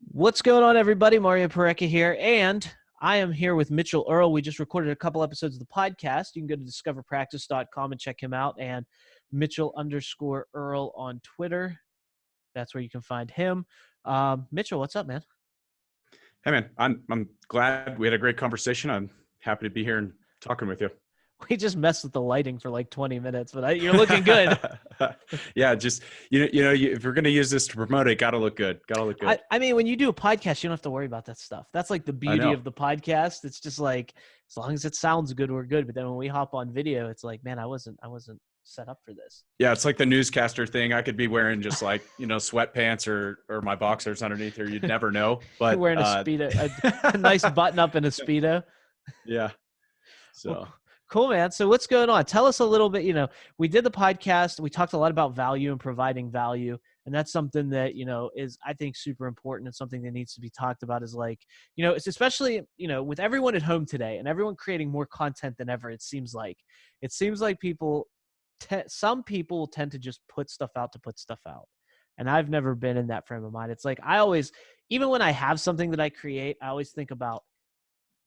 What's going on, everybody? Mario Parecka here, and I am here with Mitchell Earl. We just recorded a couple episodes of the podcast. You can go to discoverpractice.com and check him out, and Mitchell_Earl on Twitter. That's where you can find him. Mitchell, what's up, man? Hey, man, I'm glad we had a great conversation. I'm happy to be here and talking with you. We just messed with the lighting for like 20 minutes, but you're looking good. Yeah, just if you're going to use this to promote it, gotta look good. I mean, when you do a podcast, you don't have to worry about that stuff. That's like the beauty of the podcast. It's just like, as long as it sounds good, we're good. But then when we hop on video, it's like, man, I wasn't set up for this. Yeah, it's like the newscaster thing. I could be wearing just like, sweatpants or my boxers underneath here. You'd never know. But you're wearing a Speedo, a nice button up in a Speedo. Yeah. So. Well, cool, man. So what's going on? Tell us a little bit. We did the podcast. We talked a lot about value and providing value. And that's something that, is, I think, super important and something that needs to be talked about is like, it's especially, with everyone at home today and everyone creating more content than ever, it seems like some people tend to just put stuff out to put stuff out. And I've never been in that frame of mind. It's like, even when I have something that I create, I always think about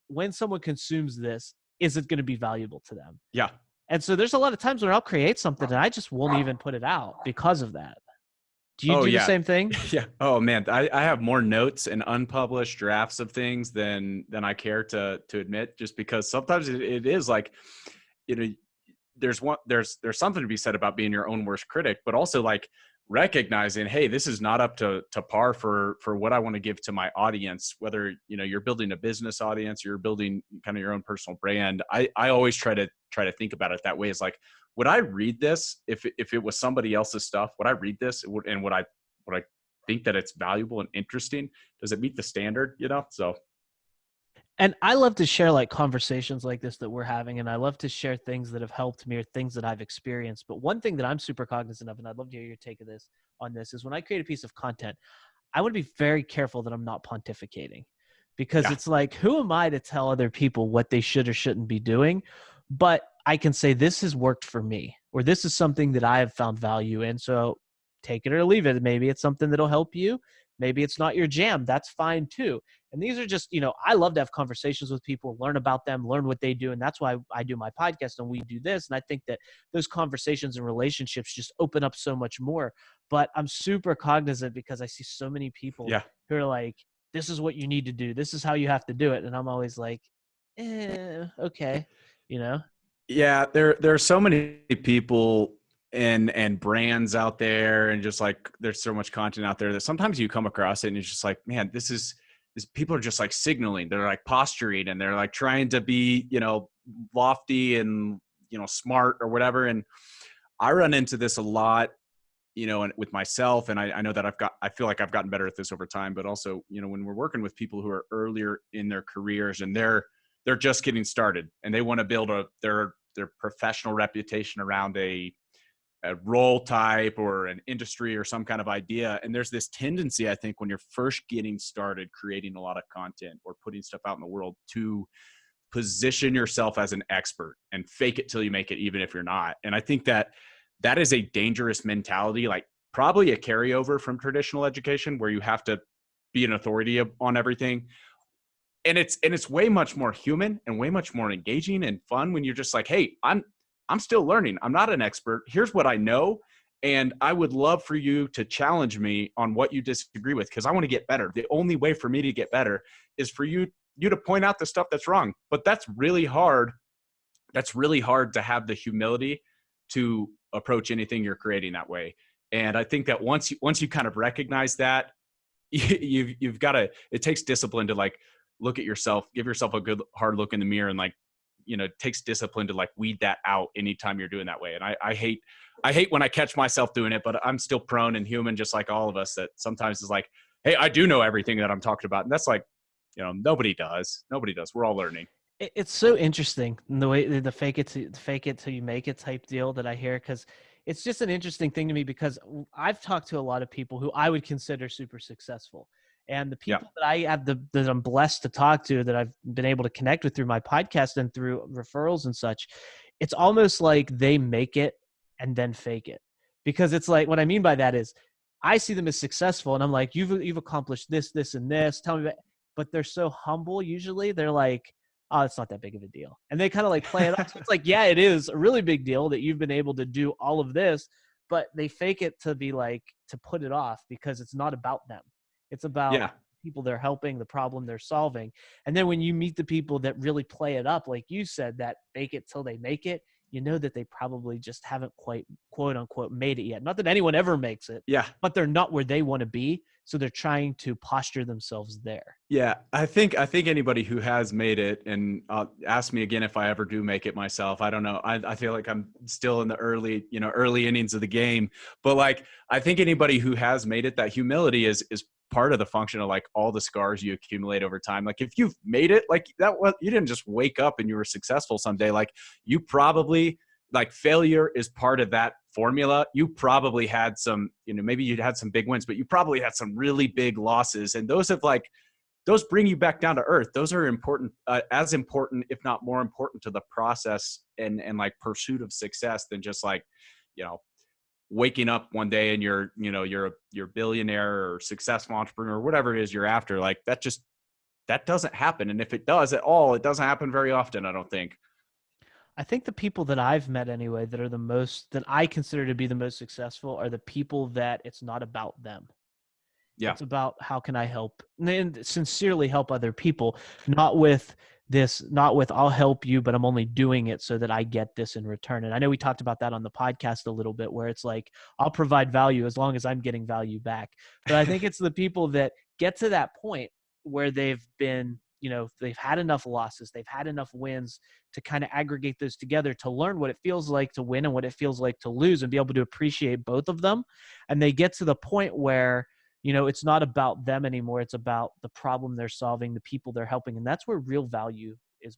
when someone consumes this, is it going to be valuable to them? Yeah. And so there's a lot of times where I'll create something and I just won't even put it out because of that. Do you do the same thing? Yeah. Oh man, I have more notes and unpublished drafts of things than I care to admit, just because sometimes it is like, there's something to be said about being your own worst critic, but also like recognizing, hey, this is not up to par for what I want to give to my audience, whether, you're building a business audience, you're building kind of your own personal brand. I always try to think about it that way. It's like, would I read this if it was somebody else's stuff? Would I read this and would I think that it's valuable and interesting? Does it meet the standard, So. And I love to share like conversations like this that we're having. And I love to share things that have helped me or things that I've experienced. But one thing that I'm super cognizant of, and I'd love to hear your take on this, is when I create a piece of content, I want to be very careful that I'm not pontificating, because It's like, who am I to tell other people what they should or shouldn't be doing? But I can say, this has worked for me, or this is something that I have found value in. So take it or leave it. Maybe it's something that'll help you. Maybe it's not your jam. That's fine too. And these are just, I love to have conversations with people, learn about them, learn what they do. And that's why I do my podcast and we do this. And I think that those conversations and relationships just open up so much more. But I'm super cognizant because I see so many people who are like, this is what you need to do. This is how you have to do it. And I'm always like, okay, Yeah, there are so many people and brands out there, and just like there's so much content out there that sometimes you come across it and it's just like, man, this people are just like signaling, they're like posturing, and they're like trying to be, lofty and, smart or whatever. And I run into this a lot, and with myself, and I know that I feel like I've gotten better at this over time, but also, when we're working with people who are earlier in their careers and they're just getting started and they want to build their professional reputation around a role type or an industry or some kind of idea. And there's this tendency, I think, when you're first getting started creating a lot of content or putting stuff out in the world, to position yourself as an expert and fake it till you make it, even if you're not. And I think that is a dangerous mentality, like probably a carryover from traditional education, where you have to be an authority on everything. And it's way much more human and way much more engaging and fun when you're just like, hey, I'm still learning. I'm not an expert. Here's what I know. And I would love for you to challenge me on what you disagree with, because I want to get better. The only way for me to get better is for you to point out the stuff that's wrong. But that's really hard. That's really hard to have the humility to approach anything you're creating that way. And I think that once you kind of recognize that, you've got to, it takes discipline to like look at yourself, give yourself a good hard look in the mirror, and like, it takes discipline to like weed that out anytime you're doing that way. And I hate when I catch myself doing it, but I'm still prone and human, just like all of us, that sometimes is like, hey, I do know everything that I'm talking about. And that's like, nobody does. We're all learning. It's so interesting the way the fake it till you make it type deal that I hear, because it's just an interesting thing to me, because I've talked to a lot of people who I would consider super successful. And the people that I have that I'm blessed to talk to, that I've been able to connect with through my podcast and through referrals and such, it's almost like they make it and then fake it. Because it's like, what I mean by that is, I see them as successful, and I'm like, you've accomplished this, this, and this. Tell me about, but they're so humble. Usually, they're like, oh, it's not that big of a deal, and they kind of like play it off. So it's like, yeah, it is a really big deal that you've been able to do all of this, but they fake it to be like to put it off because it's not about them. It's about Yeah. people they're helping, the problem they're solving. And then when you meet the people that really play it up, like you said, that fake it till they make it, you know that they probably just haven't quite, quote unquote, made it yet. Not that anyone ever makes it, Yeah. but they're not where they want to be. So they're trying to posture themselves there. Yeah, I think anybody who has made it, and ask me again if I ever do make it myself. I don't know. I feel like I'm still in the early innings of the game. But like, I think anybody who has made it, that humility is part of the function of like all the scars you accumulate over time. Like if you've made it, like that was, you didn't just wake up and you were successful someday. Like you probably, like, failure is part of that formula. You probably had some, maybe you'd had some big wins, but you probably had some really big losses, and those bring you back down to earth. Those are important, as important, if not more important, to the process and like pursuit of success than just like, you know, waking up one day and you're a billionaire or successful entrepreneur, or whatever it is you're after. Like that doesn't happen. And if it does at all, it doesn't happen very often, I don't think. I think the people that I've met anyway that are the most, that I consider to be the most successful, are the people that it's not about them. Yeah. It's about how can I help and sincerely help other people, not with not with I'll help you, but I'm only doing it so that I get this in return. And I know we talked about that on the podcast a little bit, where it's like, I'll provide value as long as I'm getting value back. But I think it's the people that get to that point where they've been, they've had enough losses, they've had enough wins to kind of aggregate those together to learn what it feels like to win and what it feels like to lose and be able to appreciate both of them. And they get to the point where, it's not about them anymore. It's about the problem they're solving, the people they're helping. And that's where real value is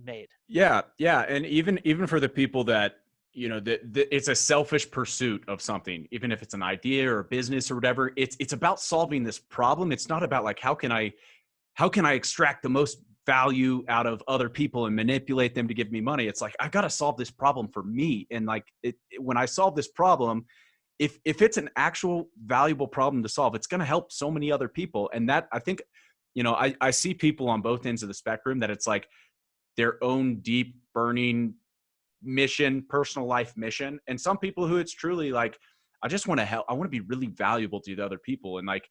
made. Yeah, yeah, and even for the people that, it's a selfish pursuit of something, even if it's an idea or a business or whatever. It's about solving this problem. It's not about like how can I extract the most value out of other people and manipulate them to give me money. It's like, I got to solve this problem for me, and like when I solve this problem, if it's an actual valuable problem to solve, it's going to help so many other people. And that, I think, I see people on both ends of the spectrum that it's like their own deep burning mission, personal life mission. And some people who it's truly like, I just want to help. I want to be really valuable to the other people. And like,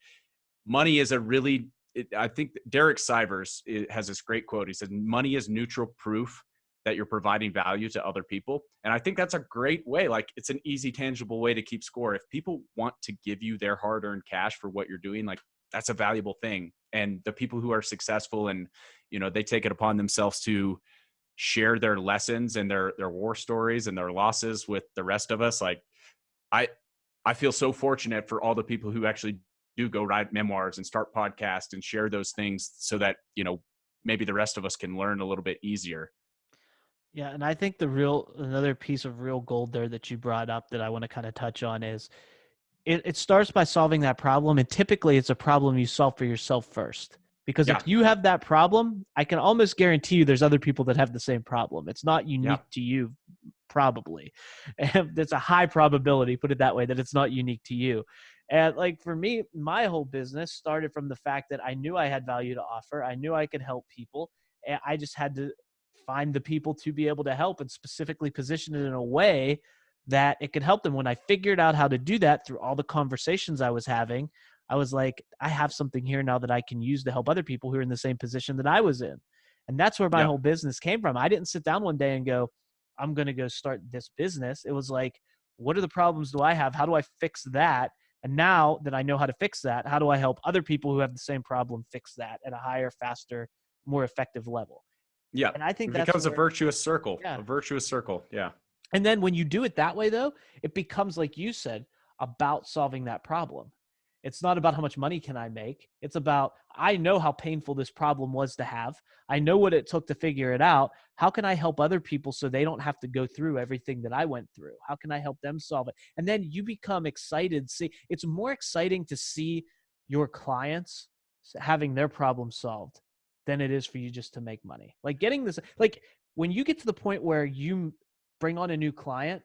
money is a really, I think Derek Sivers has this great quote. He said, money is neutral proof that you're providing value to other people. And I think that's a great way. Like, it's an easy, tangible way to keep score. If people want to give you their hard earned cash for what you're doing, like, that's a valuable thing. And the people who are successful and, they take it upon themselves to share their lessons and their war stories and their losses with the rest of us. Like, I, I feel so fortunate for all the people who actually do go write memoirs and start podcasts and share those things so that, maybe the rest of us can learn a little bit easier. Yeah. And I think another piece of real gold there that you brought up that I want to kind of touch on is it starts by solving that problem. And typically it's a problem you solve for yourself first. Because if Yeah. you have that problem, I can almost guarantee you there's other people that have the same problem. It's not Yeah. unique to you, probably. And there's a high probability, put it that way, that it's not unique to you. And like for me, my whole business started from the fact that I knew I had value to offer. I knew I could help people. And I just had to find the people to be able to help and specifically position it in a way that it could help them. When I figured out how to do that through all the conversations I was having, I was like, I have something here now that I can use to help other people who are in the same position that I was in. And that's where my Yeah. whole business came from. I didn't sit down one day and go, I'm going to go start this business. It was like, what are the problems do I have? How do I fix that? And now that I know how to fix that, how do I help other people who have the same problem fix that at a higher, faster, more effective level? Yeah. And I think It that's becomes a where, virtuous circle, yeah. a virtuous circle. Yeah. And then when you do it that way, though, it becomes, like you said, about solving that problem. It's not about how much money can I make. It's about, I know how painful this problem was to have. I know what it took to figure it out. How can I help other people so they don't have to go through everything that I went through? How can I help them solve it? And then you become excited. See, it's more exciting to see your clients having their problem solved than it is for you just to make money. Like getting this, like when you get to the point where you bring on a new client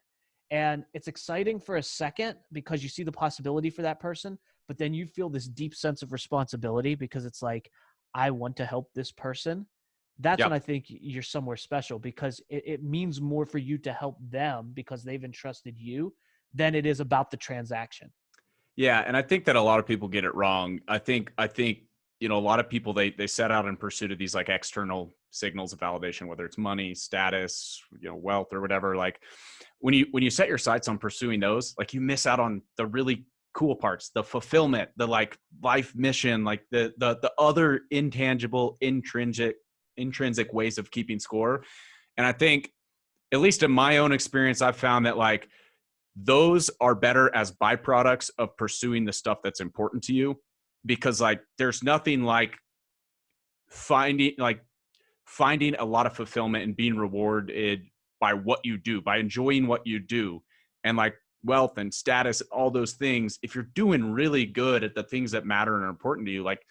And it's exciting for a second because you see the possibility for that person, but then you feel this deep sense of responsibility because it's like, I want to help this person. That's when Yep. I think you're somewhere special, because it means more for you to help them because they've entrusted you than it is about the transaction. Yeah, and I think that a lot of people get it wrong. I think a lot of people they set out in pursuit of these like external signals of validation, whether it's money, status, wealth or whatever. Like when you set your sights on pursuing those, like you miss out on the really cool parts, the fulfillment, the like life mission, like the other intangible, intrinsic ways of keeping score. And I think, at least in my own experience, I've found that like those are better as byproducts of pursuing the stuff that's important to you, because like there's nothing like finding like finding a lot of fulfillment and being rewarded by what you do, by enjoying what you do. And like wealth and status, all those things, if you're doing really good at the things that matter and are important to you, like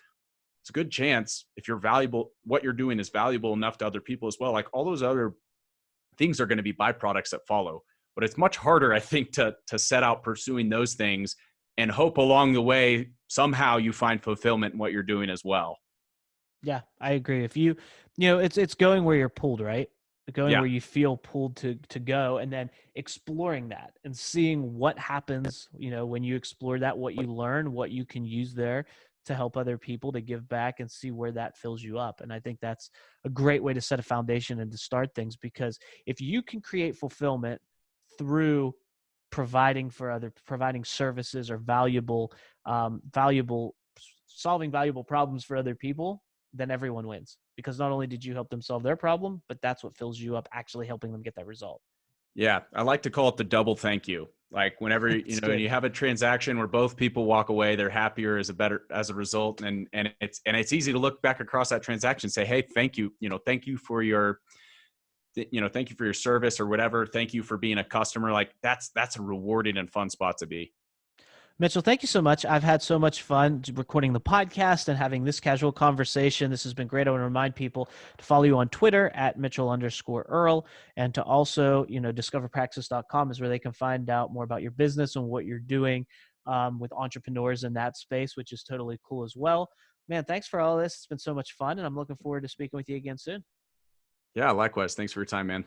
it's a good chance, if you're valuable, what you're doing is valuable enough to other people as well, like all those other things are going to be byproducts that follow. But it's much harder, I think, to set out pursuing those things and hope along the way somehow you find fulfillment in what you're doing as well. Yeah, I agree. If it's going where you're pulled, right? Going Yeah. where you feel pulled to go, and then exploring that and seeing what happens, when you explore that, what you learn, what you can use there to help other people, to give back, and see where that fills you up. And I think that's a great way to set a foundation and to start things, because if you can create fulfillment through providing services or valuable solving valuable problems for other people, then everyone wins, because not only did you help them solve their problem, but that's what fills you up, actually helping them get that result. Yeah. I like to call it the double thank you. Like whenever, It's when good. you have a transaction where both people walk away, they're happier as a result. And it's easy to look back across that transaction and say, hey, thank you. Thank you for your thank you for your service or whatever. Thank you for being a customer. Like that's a rewarding and fun spot to be. Mitchell, thank you so much. I've had so much fun recording the podcast and having this casual conversation. This has been great. I want to remind people to follow you on Twitter at Mitchell_Earl, and to also, discoverpraxis.com is where they can find out more about your business and what you're doing with entrepreneurs in that space, which is totally cool as well. Man, thanks for all this. It's been so much fun, and I'm looking forward to speaking with you again soon. Yeah, likewise. Thanks for your time, man.